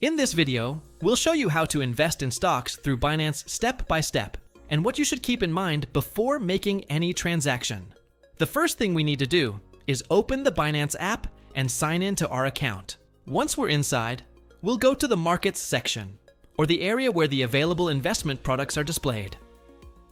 In this video, we'll show you how to invest in stocks through Binance step by step, and what you should keep in mind before making any transaction. The first thing we need to do is open the Binance app and sign in to our account. Once we're inside, we'll go to the Markets section, or the area where the available investment products are displayed.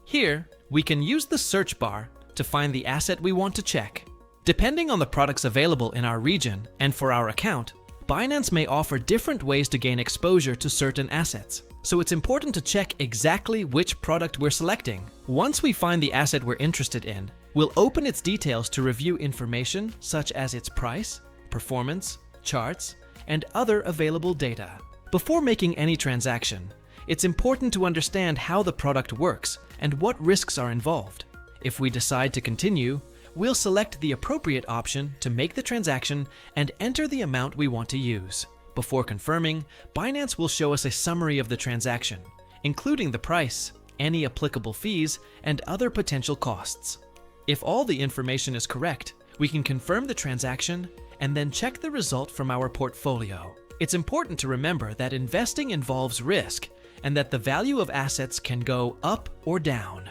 Here, we can use the search bar to find the asset we want to check. Depending on the products available in our region and for our account, Binance may offer different ways to gain exposure to certain assets, so it's important to check exactly which product we're selecting. Once we find the asset we're interested in, we'll open its details to review information such as its price, performance, charts, and other available data. Before making any transaction, it's important to understand how the product works and what risks are involved. If we decide to continue, we'll select the appropriate option to make the transaction and enter the amount we want to use. Before confirming, Binance will show us a summary of the transaction, including the price, any applicable fees, and other potential costs. If all the information is correct, we can confirm the transaction and then check the result from our portfolio. It's important to remember that investing involves risk and that the value of assets can go up or down.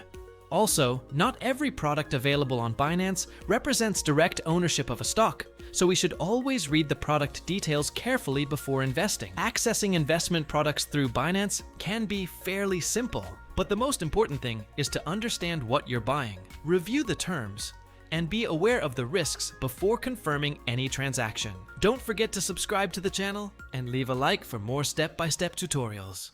Also, not every product available on Binance represents direct ownership of a stock, so we should always read the product details carefully before investing. Accessing investment products through Binance can be fairly simple, but the most important thing is to understand what you're buying, review the terms, and be aware of the risks before confirming any transaction. Don't forget to subscribe to the channel and leave a like for more step-by-step tutorials.